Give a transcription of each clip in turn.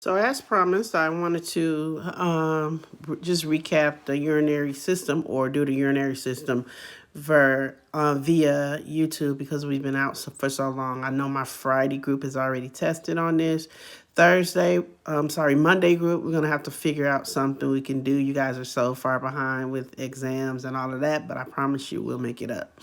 So, as promised, I wanted to just recap the urinary system or do the urinary system via YouTube because we've been out for so long. I know my Friday group is already tested on this. Monday group, we're going to have to figure out something we can do. You guys are so far behind with exams and all of that, but I promise you we'll make it up.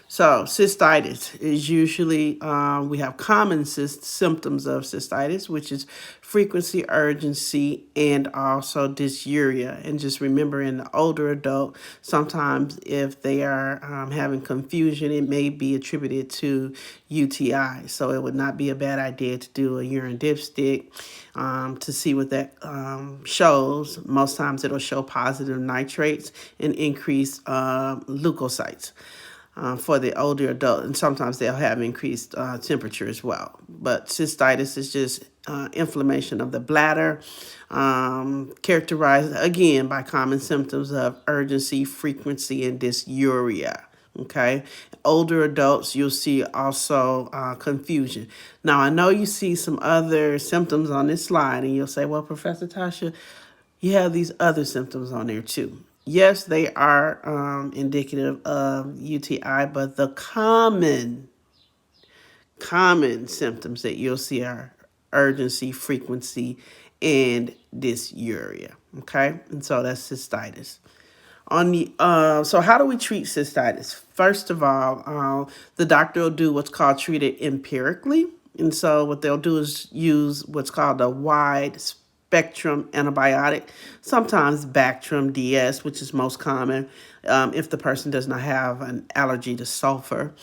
So, cystitis is usually, we have common symptoms of cystitis, which is frequency, urgency, and also dysuria. And just remember, in the older adult, sometimes if they are having confusion, it may be attributed to UTI. So, it would not be a bad idea to do a urine dipstick to see what that shows. Most times, it'll show positive nitrates and increased leukocytes for the older adult, and sometimes they'll have increased temperature as well. But cystitis is just inflammation of the bladder, characterized again by common symptoms of urgency, frequency, and dysuria. Okay, older adults, you'll see also confusion. Now, I know you see some other symptoms on this slide, and you'll say, well, Professor Tasha, you have these other symptoms on there too. Yes, they are indicative of UTI, but the common symptoms that you'll see are urgency, frequency, and dysuria. Okay, and so that's cystitis. So how do we treat cystitis? First of all, the doctor will do what's called treat it empirically. And so what they'll do is use what's called a wide spectrum antibiotic, sometimes Bactrim DS, which is most common if the person does not have an allergy to sulfur.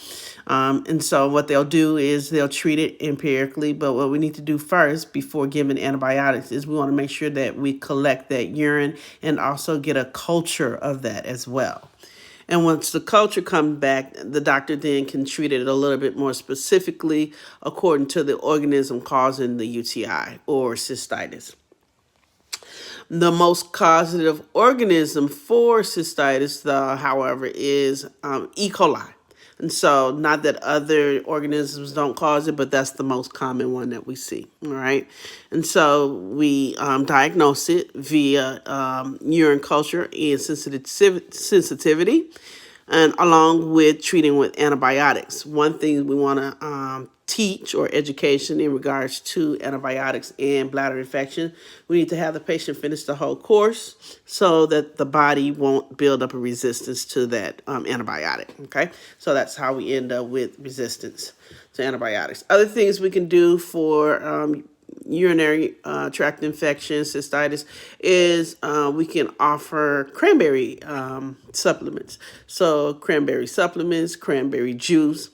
And so what they'll do is they'll treat it empirically, but what we need to do first before giving antibiotics is we want to make sure that we collect that urine and also get a culture of that as well. And once the culture comes back, the doctor then can treat it a little bit more specifically according to the organism causing the UTI or cystitis. The most causative organism for cystitis, though, however, is E. coli. And so, not that other organisms don't cause it, but that's the most common one that we see. All right. And so, we diagnose it via urine culture and sensitivity, and along with treating with antibiotics. One thing we want to teach or education in regards to antibiotics and bladder infection, we need to have the patient finish the whole course so that the body won't build up a resistance to that antibiotic. Okay, so that's how we end up with resistance to antibiotics. Other things we can do for urinary tract infection, cystitis, is we can offer cranberry supplements. So cranberry supplements, cranberry juice,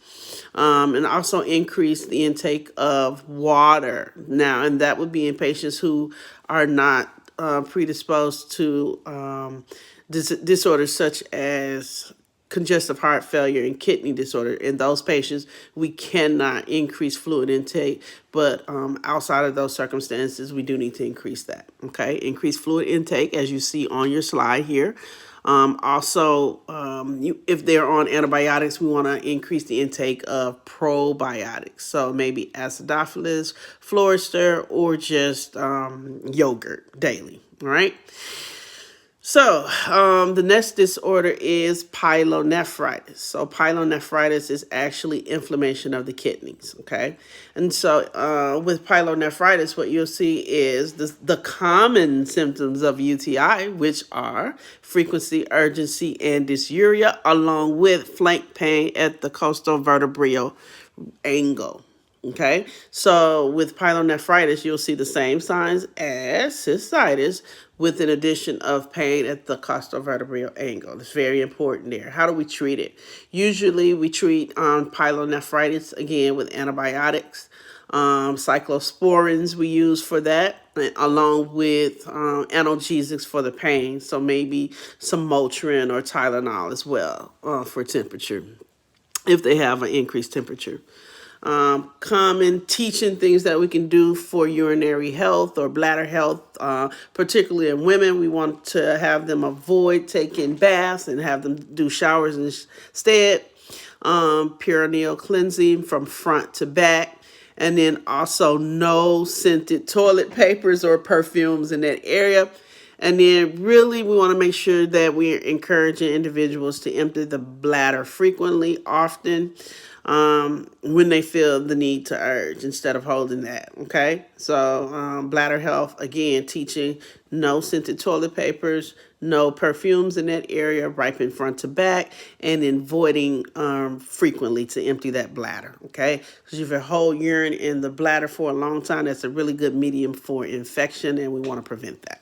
and also increase the intake of water. Now, and that would be in patients who are not predisposed to disorders such as congestive heart failure and kidney disorder. In those patients, we cannot increase fluid intake, but outside of those circumstances, we do need to increase that. Okay, increase fluid intake as you see on your slide here. If they're on antibiotics, we want to increase the intake of probiotics. So maybe acidophilus, Florister, or just yogurt daily. All right. So, the next disorder is pyelonephritis. So, pyelonephritis is actually inflammation of the kidneys, okay? And so, with pyelonephritis, what you'll see is the common symptoms of UTI, which are frequency, urgency, and dysuria, along with flank pain at the costovertebral angle. Okay, so with pyelonephritis, you'll see the same signs as cystitis with an addition of pain at the costovertebral angle. It's very important there. How do we treat it? Usually we treat pyelonephritis, again, with antibiotics. Cyclosporins we use for that, along with analgesics for the pain. So maybe some Motrin or Tylenol as well for temperature if they have an increased temperature. Common teaching things that we can do for urinary health or bladder health, particularly in women. We want to have them avoid taking baths and have them do showers instead. Perineal cleansing from front to back, And then also no scented toilet papers or perfumes in that area. And then really we want to make sure that we're encouraging individuals to empty the bladder frequently, often, when they feel the need to urge instead of holding that. Okay. So bladder health, again, teaching no scented toilet papers, no perfumes in that area, wiping front to back, and then voiding frequently to empty that bladder. Okay. Because if you hold urine in the bladder for a long time, that's a really good medium for infection, and we want to prevent that.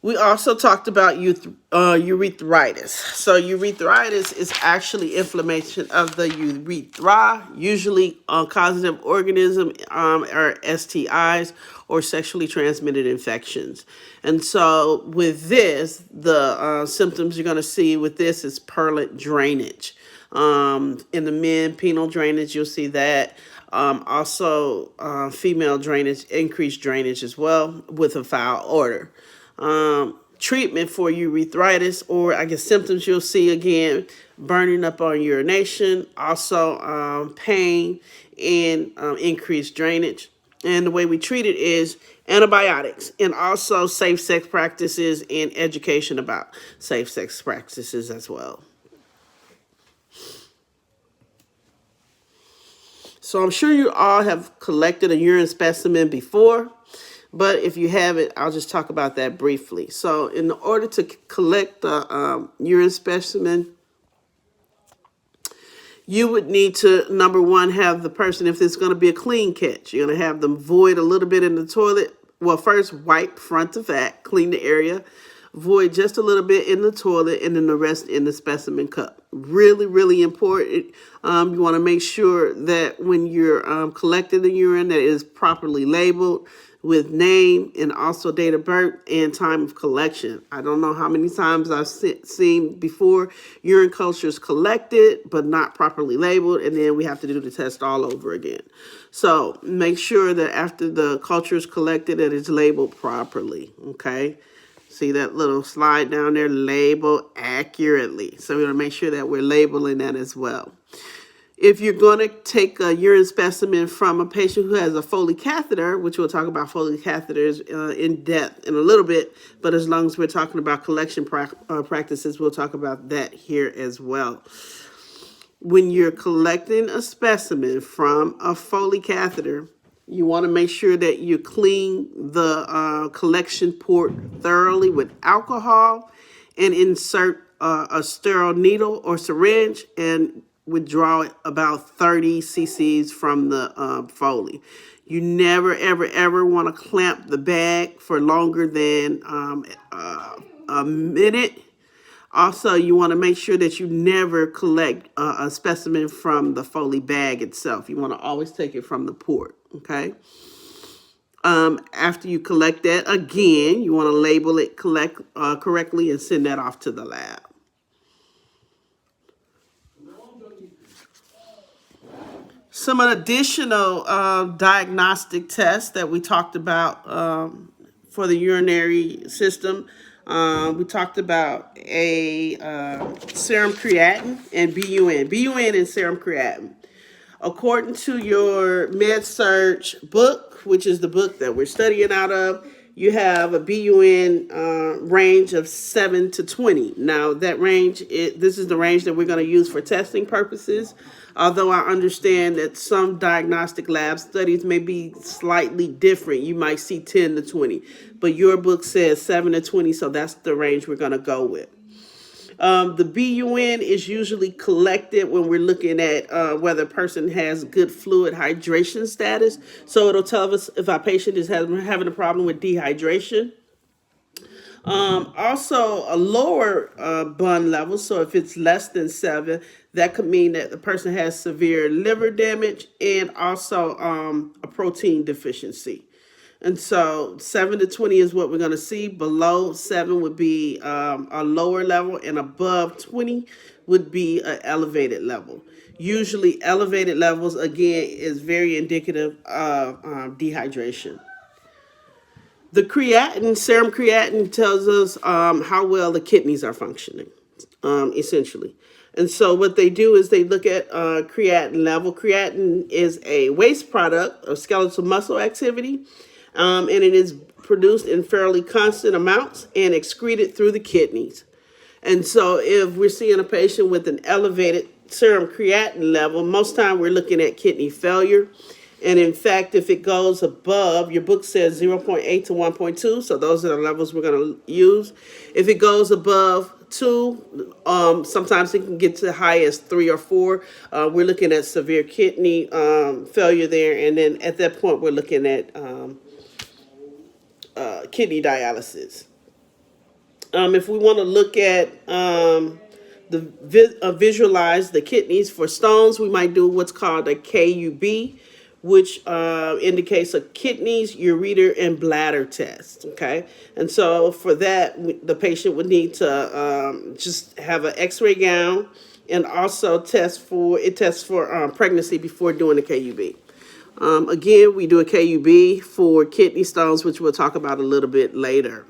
We also talked about urethritis. So urethritis is actually inflammation of the urethra, usually causative organism or STIs or sexually transmitted infections. And so with this, the symptoms you're going to see with this is purulent drainage. In the men, penile drainage, you'll see that. Also, female drainage, increased drainage as well with a foul odor. Treatment for urethritis, or I guess symptoms you'll see again, burning up on urination, also pain and increased drainage. And the way we treat it is antibiotics and also safe sex practices and education about safe sex practices as well. So I'm sure you all have collected a urine specimen before, but if you haven't, I'll just talk about that briefly. So in order to collect the urine specimen, you would need to, number one, have the person, if it's going to be a clean catch, you're going to have them void a little bit in the toilet. Well, first, wipe front to back, clean the area, void just a little bit in the toilet, and then the rest in the specimen cup. Really, really important. You want to make sure that when you're collecting the urine, that it is properly labeled with name and also date of birth and time of collection. I don't know how many times I've seen before urine cultures collected but not properly labeled, and then we have to do the test all over again. So make sure that after the culture is collected that it's labeled properly, okay? See that little slide down there, label accurately. So we want to make sure that we're labeling that as well. If you're going to take a urine specimen from a patient who has a Foley catheter, which we'll talk about Foley catheters in depth in a little bit, but as long as we're talking about collection practices, we'll talk about that here as well. When you're collecting a specimen from a Foley catheter, you want to make sure that you clean the collection port thoroughly with alcohol and insert a sterile needle or syringe and withdraw about 30 cc's from the Foley. You never, ever, ever want to clamp the bag for longer than a minute. Also, you want to make sure that you never collect a specimen from the Foley bag itself. You want to always take it from the port, okay? After you collect that, again, you want to label it correctly and send that off to the lab. Some additional diagnostic tests that we talked about for the urinary system. We talked about a serum creatinine and BUN. BUN and serum creatinine. According to your MedSurg book, which is the book that we're studying out of, you have a BUN range of 7 to 20. Now, that range, this is the range that we're going to use for testing purposes. Although I understand that some diagnostic lab studies may be slightly different. You might see 10 to 20. But your book says 7 to 20, so that's the range we're going to go with. The BUN is usually collected when we're looking at whether a person has good fluid hydration status. So it'll tell us if our patient is having a problem with dehydration. Also, a lower BUN level, so if it's less than 7, that could mean that the person has severe liver damage and also a protein deficiency. And so 7 to 20 is what we're going to see. Below 7 would be a lower level, and above 20 would be an elevated level. Usually elevated levels, again, is very indicative of dehydration. The creatinine, serum creatinine, tells us how well the kidneys are functioning, essentially. And so what they do is they look at creatinine level. Creatinine is a waste product of skeletal muscle activity, and it is produced in fairly constant amounts and excreted through the kidneys. And so if we're seeing a patient with an elevated serum creatinine level, most time we're looking at kidney failure. And in fact, if it goes above, your book says 0.8 to 1.2, so those are the levels we're going to use. If it goes above 2, sometimes it can get to high as 3 or 4. We're looking at severe kidney failure there, and then at that point, we're looking at kidney dialysis. If we want to look at visualize the kidneys for stones, we might do what's called a KUB, which indicates a kidneys, ureter, and bladder test. Okay, and so for that, the patient would need to just have an X-ray gown, and also tests for pregnancy before doing the KUB. Again, we do a KUB for kidney stones, which we'll talk about a little bit later.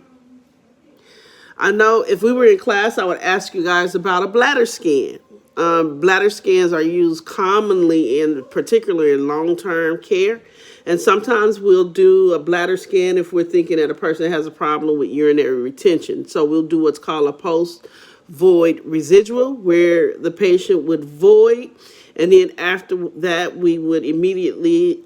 I know if we were in class, I would ask you guys about a bladder scan. Bladder scans are used commonly particularly in long-term care. And sometimes we'll do a bladder scan if we're thinking that a person has a problem with urinary retention. So we'll do what's called a post-void residual, where the patient would void, and then after that, we would immediately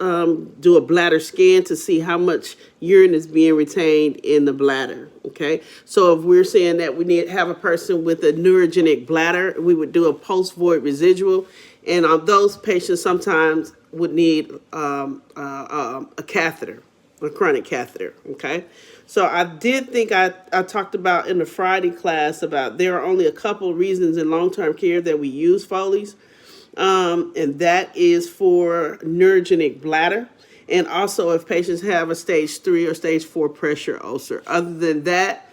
do a bladder scan to see how much urine is being retained in the bladder. Okay, so if we're saying that we need to have a person with a neurogenic bladder, we would do a post-void residual, and those patients sometimes would need a catheter, a chronic catheter. Okay, so I did think I talked about in the Friday class about there are only a couple reasons in long-term care that we use Foley's. And that is for neurogenic bladder, and also if patients have a stage 3 or stage 4 pressure ulcer. Other than that,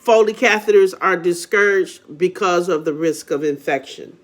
Foley catheters are discouraged because of the risk of infection.